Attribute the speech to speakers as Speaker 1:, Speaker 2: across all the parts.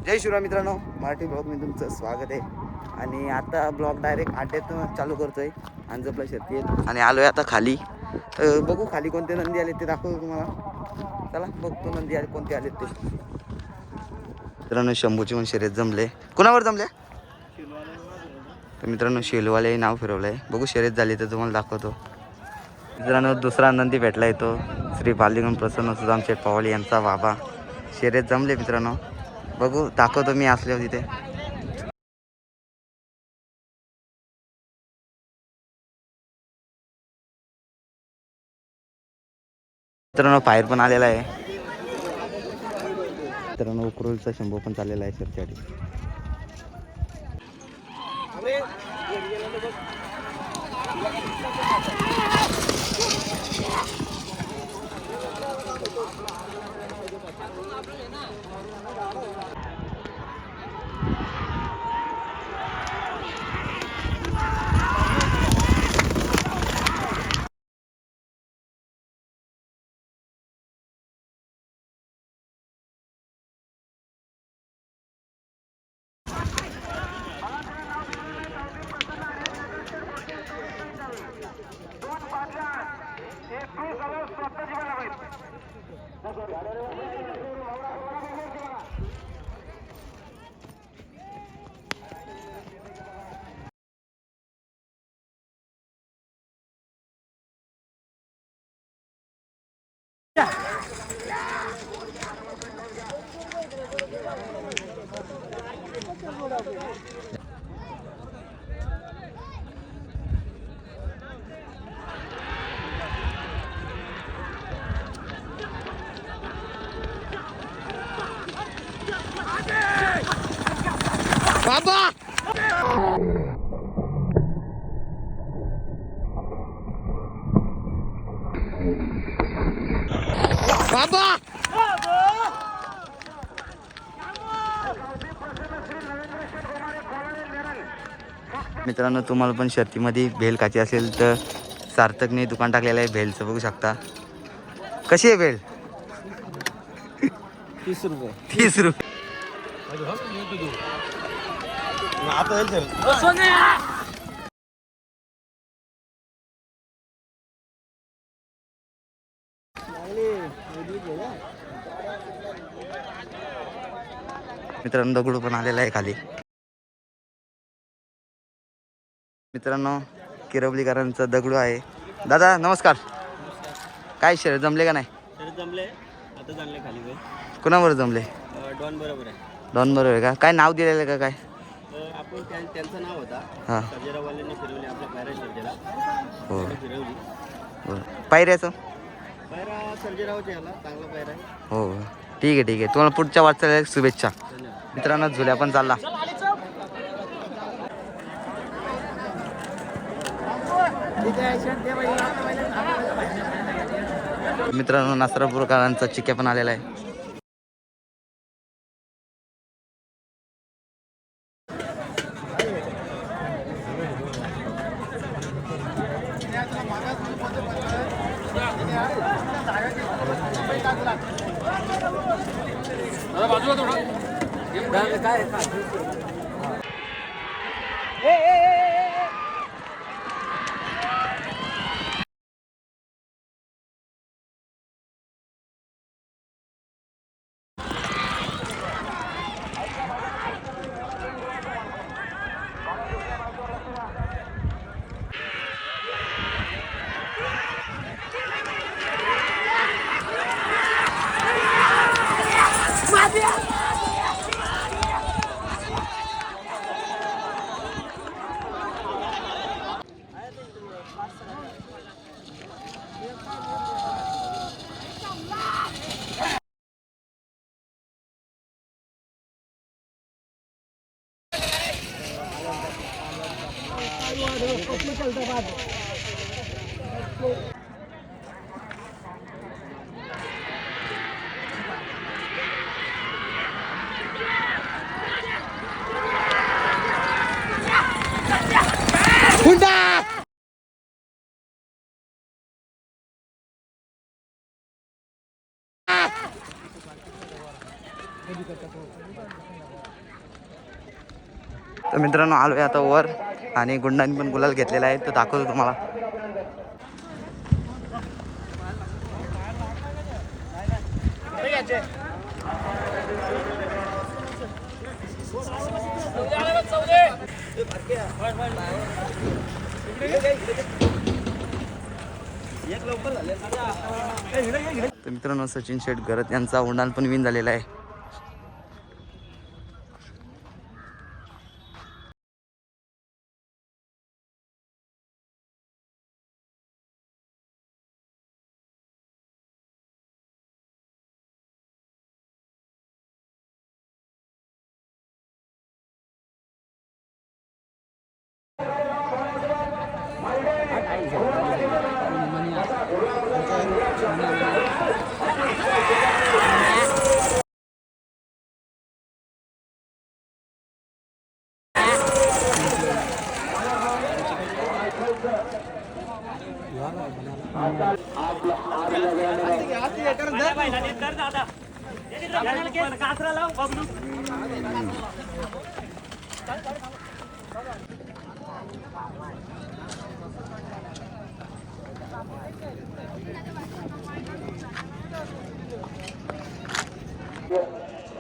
Speaker 1: जय शिवराय मित्रांनो, मराठी ब्लॉगमध्ये तुमचं स्वागत आहे. आणि आता ब्लॉग डायरेक्ट अड्ड्यातून चालू करतोय. अंजपला शर्ती आहेत आणि आलोय आता खाली. बघू खाली कोणते नंदी आले ते दाखवतो तुम्हाला. चला बघतो नंदी आले कोणते आले ते. मित्रांनो शंभूची पण शर्यत जमले. कुणावर जमले? तर मित्रांनो शेलवाले नाव फिरवलंय. बघू शर्यत झाली तर तुम्हाला दाखवतो. मित्रांनो दुसरा नंदी भेटला येतो श्री बालिगण प्रसन्न सुदामशेठ पवाले यांचा बाबा. शर्यत जमले मित्रांनो, बघू दाखवतो मी असल्यावर तिथे. मित्रांनो फायर पण आलेला आहे. मित्रांनो उकरूलचा शंभू पण चाललेला आहे सरच्यासाठी. बाबा बाबा मित्रांनो तुम्हाला पण शर्तीमध्ये भेल खायची असेल तर सार्थकने दुकान टाकलेलं आहे भेलचं, बघू शकता. कशी आहे भेल?
Speaker 2: 30 रुपये.
Speaker 1: 30 रुपये. मित्रांनो दगडू पण आलेला आहे खाली. मित्रांनो किरवलीकरांचा दगडू आहे. दादा नमस्कार. काय शर्यत जमले का नाही?
Speaker 2: जमले आता जाणले खाली गए.
Speaker 1: कुणाबरोबर जमले?
Speaker 2: डॉन बरोबर आहे.
Speaker 1: डॉन बरोबर आहे का? काय नाव दिलेलं का काय?
Speaker 2: आपण त्यांचं नाव होता.
Speaker 1: हां
Speaker 2: सर्जेरावाल्यांनी फिरवली आपल्या पायऱ्या सर्जेला.
Speaker 1: हो
Speaker 2: फिरवली
Speaker 1: बरं. पायऱ्याचं
Speaker 2: पायरा सर्जेरावच्या याला चांगला पायरा आहे.
Speaker 1: हो ठीक आहे ठीक आहे. तुम्हाला पुढच्या वाटचालीला शुभेच्छा. मित्रांनो झुल्या पण चालला. मित्रांनो नासरापूरकरांचा चिक्या पण आलेला आहे. तर मित्रांनो आलोय आता वर आणि गुंडांनी पण गुलाल घेतलेला आहे तो दाखवतो तुम्हाला. तर मित्रांनो सचिन शेठ गरत यांचा उंडाण पण विन झालेला आहे.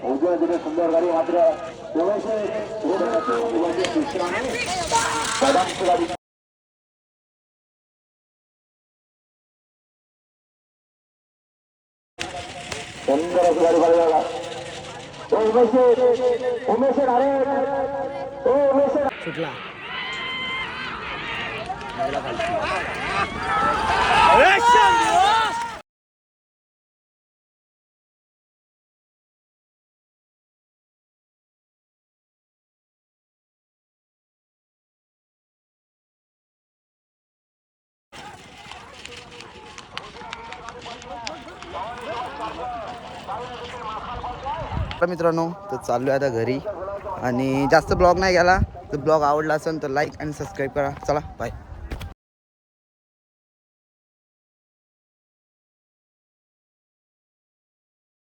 Speaker 3: उजव्या दिले सुंदर गाडी मात्र सुंदर अशी गाडी पाहिजे उमेश अरे उमेश सुटला.
Speaker 1: तर मित्रांनो तर चाललो आहे आता घरी आणि जास्त ब्लॉग नाही गेला तर ब्लॉग आवडला असेल तर लाईक आणि सबस्क्राईब करा. चला बाय.